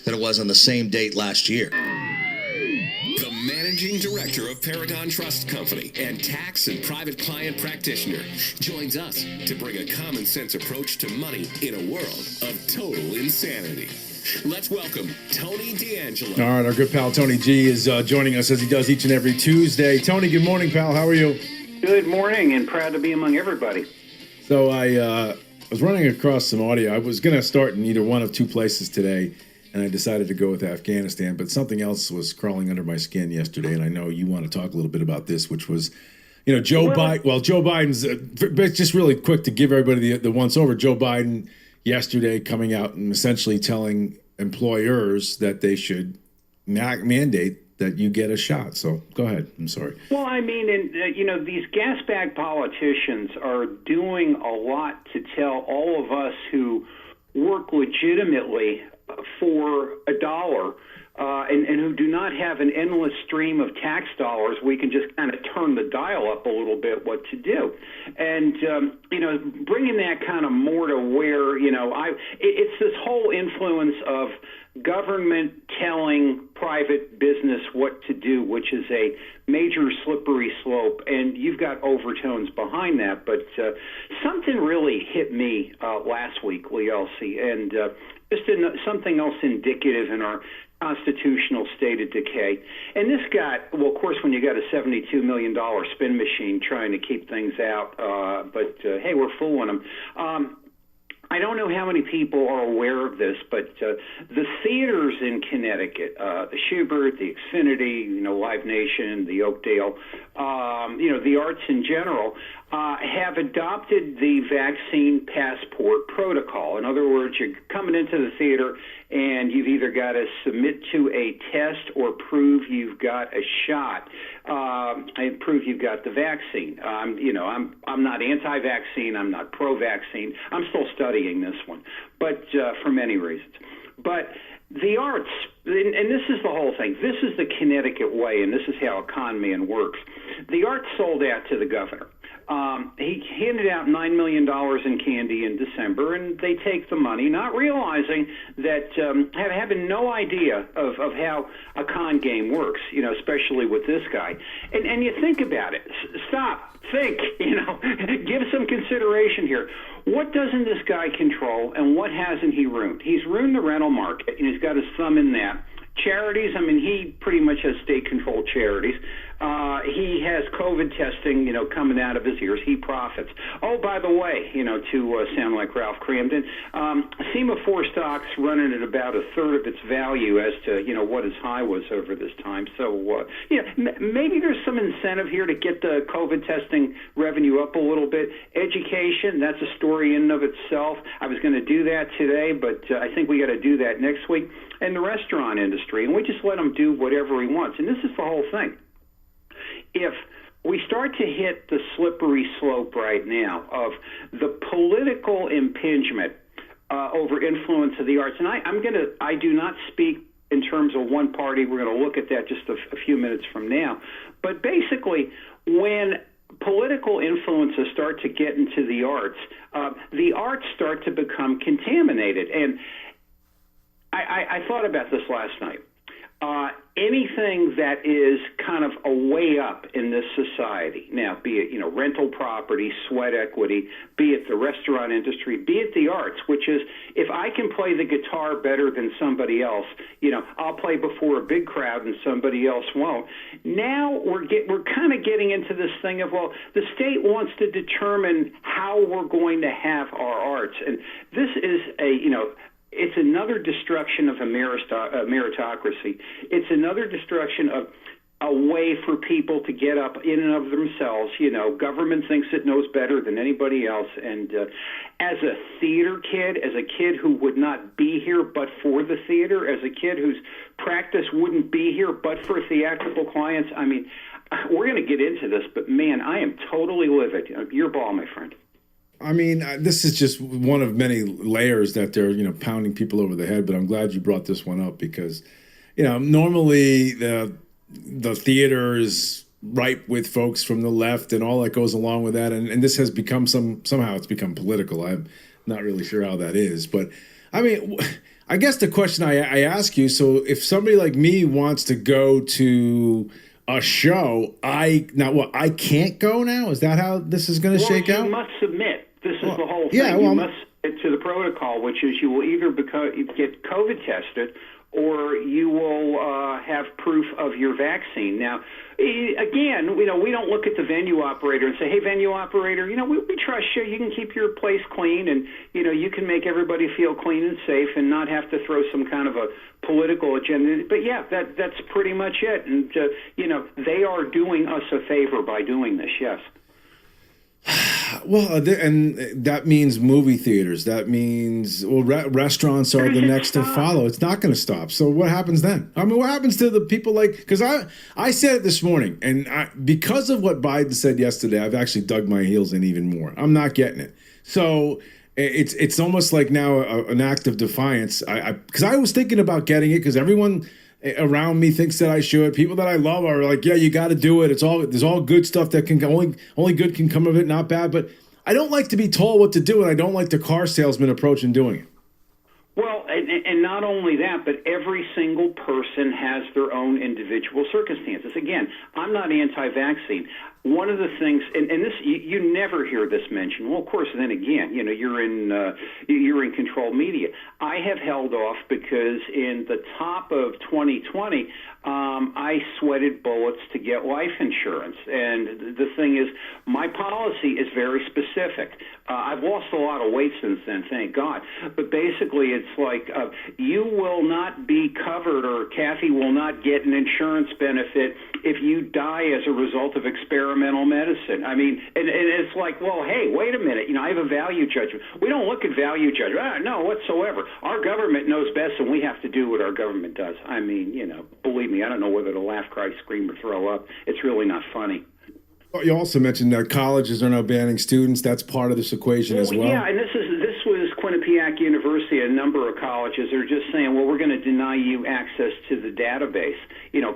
than it was on the same date last year. The managing director of Paragon Trust Company and tax and private client practitioner joins us to bring a common sense approach to money in a world of total insanity. Let's welcome Tony D'Angelo. All right, our good pal Tony G is joining us as he does each and every Tuesday. Tony, good morning, pal. How are you? Good morning, and proud to be among everybody. So I was running across some audio. I was going to start in either one of two places today, and I decided to go with Afghanistan, but something else was crawling under my skin yesterday, and I know you want to talk a little bit about this, which was, Joe Biden. Well, Joe Biden's, just really quick to give everybody the once-over, Joe Biden yesterday coming out and essentially telling employers that they should mandate that you get a shot. So go ahead. I'm sorry. Well, I mean, these gas bag politicians are doing a lot to tell all of us who work legitimately for a dollar and who do not have an endless stream of tax dollars. We can just kind of turn the dial up a little bit what to do. And, bringing that kind of more to where, it's this whole influence of government telling private business what to do, which is a major slippery slope, and you've got overtones behind that. But something really hit me last week, Lee Elci, and something else indicative in our constitutional state of decay. And this got, well, of course, when you got a $72 million spin machine trying to keep things out, but hey, we're fooling them. I don't know how many people are aware of this, but the theaters in Connecticut, the Schubert, the Xfinity, Live Nation, the Oakdale, the arts in general, have adopted the vaccine passport protocol. In other words, you're coming into the theater and you've either got to submit to a test or prove you've got a shot, and prove you've got the vaccine. I'm not anti-vaccine. I'm not pro-vaccine. I'm still studying this one, but for many reasons. But the arts, and this is the whole thing. This is the Connecticut way, and this is how a con man works. The arts sold out to the governor. He handed out $9 million in candy in December, and they take the money, not realizing that, having no idea of how a con game works, especially with this guy. And you think about it. Stop. Think. Give some consideration here. What doesn't this guy control, and what hasn't he ruined? He's ruined the rental market, and he's got his thumb in that. Charities, he pretty much has state-controlled charities. He has COVID testing, coming out of his ears. He profits. Oh, by the way, to sound like Ralph Cramden, SEMA4 stock's running at about a third of its value as to, what his high was over this time. So, maybe there's some incentive here to get the COVID testing revenue up a little bit. Education, that's a story in and of itself. I was going to do that today, but I think we got to do that next week. And the restaurant industry, and we just let him do whatever he wants. And this is the whole thing. If we start to hit the slippery slope right now of the political impingement over influence of the arts, and I do not speak in terms of one party. We're going to look at that just a few minutes from now. But basically, when political influences start to get into the arts start to become contaminated. And I thought about this last night. Anything that is kind of a way up in this society, now, be it, rental property, sweat equity, be it the restaurant industry, be it the arts, which is if I can play the guitar better than somebody else, I'll play before a big crowd and somebody else won't. Now we're kind of getting into this thing of, well, the state wants to determine how we're going to have our arts. And this is it's another destruction of a meritocracy. It's another destruction of a way for people to get up in and of themselves. Government thinks it knows better than anybody else. And as a theater kid, as a kid who would not be here but for the theater, as a kid whose practice wouldn't be here but for theatrical clients, we're going to get into this, but man, I am totally livid. Your ball, my friend. This is just one of many layers that they're, pounding people over the head. But I'm glad you brought this one up because, normally the theater is ripe with folks from the left and all that goes along with that. And this has become somehow it's become political. I'm not really sure how that is. But, I I guess the question I ask you, so if somebody like me wants to go to a show, I can't go now? Is that how this is going to shake out? You must submit. This is the whole thing. Yeah, you must submit to the protocol, which is you will either get COVID tested or you will have proof of your vaccine. Now, again, we don't look at the venue operator and say, hey, venue operator, we trust you. You can keep your place clean and, you can make everybody feel clean and safe and not have to throw some kind of a political agenda. But, yeah, that's pretty much it. And, they are doing us a favor by doing this, yes. Well, and that means movie theaters. That means restaurants are the next to follow. It's not going to stop. So what happens then? I mean, what happens to the people because I said it this morning, and because of what Biden said yesterday, I've actually dug my heels in even more. I'm not getting it. So it's almost like now an act of defiance. Because I was thinking about getting it because everyone around me thinks that I should. People that I love are like, yeah, you got to do it. There's all good stuff that can only good can come of it, not bad. But I don't like to be told what to do, and I don't like the car salesman approach in doing it. Well, and not only that, but every single person has their own individual circumstances. Again, I'm not anti-vaccine. One of the things, and this you never hear this mentioned. Well, of course, then again, you're in controlled media. I have held off because in the top of 2020, I sweated bullets to get life insurance. And the thing is, my policy is very specific. I've lost a lot of weight since then, thank God. But basically, it's like you will not be covered, or Kathy will not get an insurance benefit if you die as a result of experimental medicine. I mean, and it's like, well, hey, wait a minute. I have a value judgment. We don't look at value judgment. No, whatsoever. Our government knows best, and we have to do what our government does. I mean, believe me, I don't know whether to laugh, cry, scream, or throw up. It's really not funny. You also mentioned that colleges are now banning students. That's part of this equation as well. Yeah, and this was Quinnipiac University. A number of colleges are just saying, well, we're going to deny you access to the database.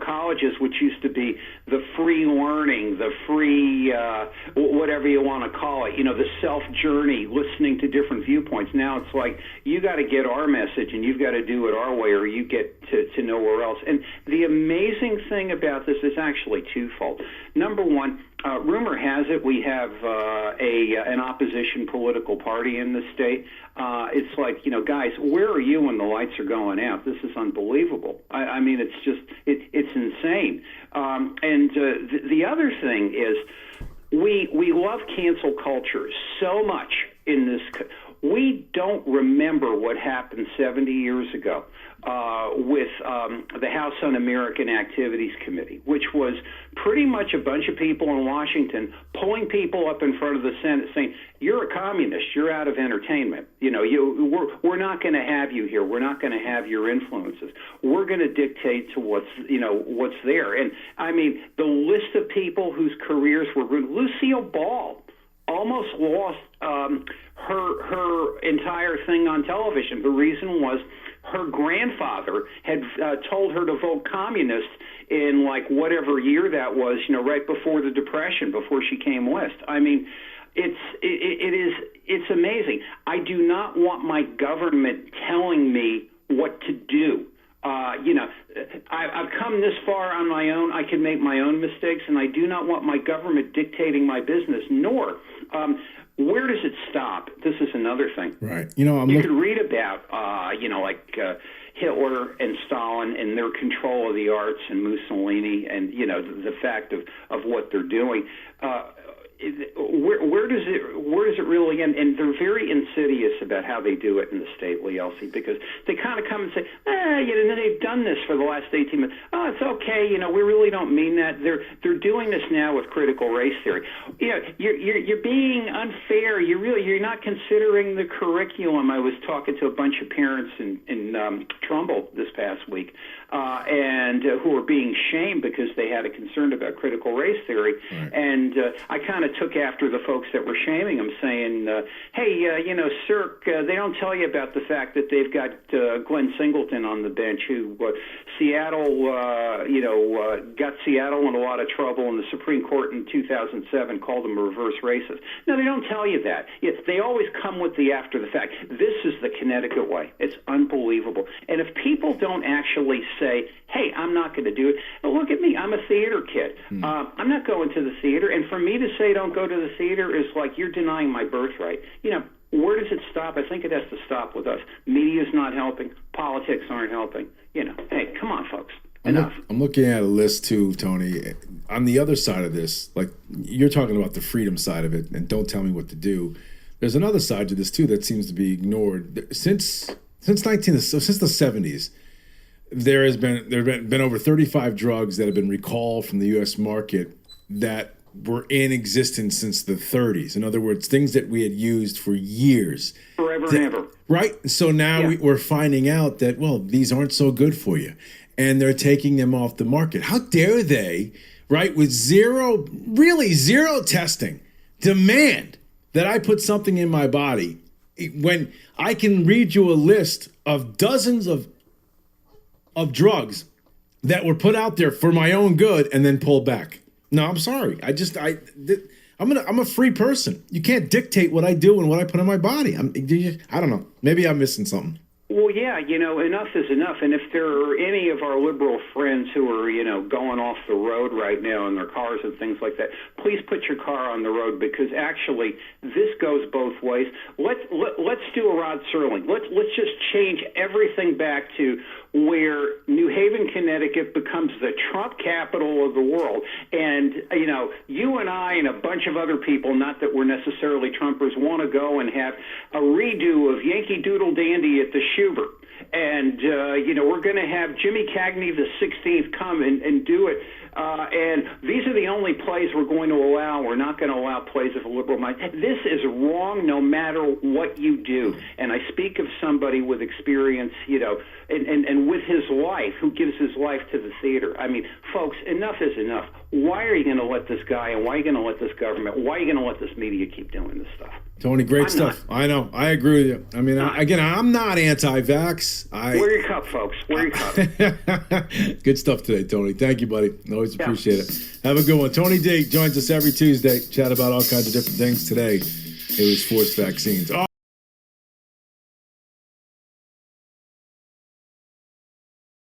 Colleges, which used to be the free learning, the free whatever you want to call it, the self-journey, listening to different viewpoints. Now it's like, you got to get our message, and you've got to do it our way, or you get to nowhere else. And the amazing thing about this is actually twofold. Number one, rumor has it we have an opposition political party in the state. It's like, guys, where are you when the lights are going out? This is unbelievable. I mean, it's just, it's insane. And the other thing is, we love cancel culture so much in this. We don't remember what happened 70 years ago with the House Un-American Activities Committee, which was pretty much a bunch of people in Washington pulling people up in front of the Senate saying, you're a communist, you're out of entertainment. We're not going to have you here. We're not going to have your influences. We're going to dictate to what's there. And I mean, the list of people whose careers were ruined. Lucille Ball almost lost her entire thing on television. The reason was her grandfather had told her to vote communist in like whatever year that was, right before the Depression, before she came west. I mean, it's amazing. I do not want my government telling me what to do. I've come this far on my own. I can make my own mistakes, and I do not want my government dictating my business, nor where does it stop? This is another thing. Right. You could read about, Hitler and Stalin and their control of the arts, and Mussolini, and, the fact of what they're doing. Where does it really end? And they're very insidious about how they do it in the state, Lee Elci, because they kind of come and say, they've done this for the last 18 months. Oh, it's okay. We really don't mean that. They're doing this now with critical race theory. You're being unfair. You're not considering the curriculum. I was talking to a bunch of parents in Trumbull this past week, and who were being shamed because they had a concern about critical race theory. Right. And I kind of took after the folks that were shaming him, saying, hey, Cirque, they don't tell you about the fact that they've got Glenn Singleton on the bench, who Seattle, got Seattle in a lot of trouble, and the Supreme Court in 2007 called him a reverse racist. No, they don't tell you that. They always come with the after the fact. This is the Connecticut way. It's unbelievable. And if people don't actually say, hey, I'm not going to do it. Look at me. I'm a theater kid. I'm not going to the theater. And for me to say don't go to the theater is like you're denying my birthright. Where does it stop? I think it has to stop with us. Media's not helping. Politics aren't helping. Hey, come on, folks. Enough. I'm looking at a list too, Tony. On the other side of this, like you're talking about the freedom side of it, and don't tell me what to do. There's another side to this too that seems to be ignored. Since the 70s, there have been over 35 drugs that have been recalled from the U.S. market that were in existence since the 30s. In other words, things that we had used for years. Forever and ever. Right? So now we're finding out that, well, these aren't so good for you. And they're taking them off the market. How dare they, right, with zero testing, demand that I put something in my body when I can read you a list of dozens of drugs that were put out there for my own good and then pulled back. No, I'm sorry. I'm a free person. You can't dictate what I do and what I put in my body. I don't know. Maybe I'm missing something. Well, yeah, enough is enough. And if there are any of our liberal friends who are, going off the road right now in their cars and things like that, please put your car on the road, because actually this goes both ways. Let's do a Rod Serling. Let's just change everything back to where New Haven, Connecticut becomes the Trump capital of the world. And, you and I and a bunch of other people, not that we're necessarily Trumpers, want to go and have a redo of Yankee Doodle Dandy at the Schubert. And, we're going to have Jimmy Cagney the 16th come and do it. And these are the only plays we're going to allow. We're not going to allow plays of a liberal mind. This is wrong no matter what you do. And I speak of somebody with experience, and with his life, who gives his life to the theater. I mean, folks, enough is enough. Why are you going to let this guy, and why are you going to let this government, why are you going to let this media keep doing this stuff? Tony, great stuff. I know. I agree with you. I mean, I'm not anti-vax. Wear your cup, folks. Wear your cup. Good stuff today, Tony. Thank you, buddy. Always appreciate it. Have a good one. Tony D joins us every Tuesday. Chat about all kinds of different things. Today, it was forced vaccines.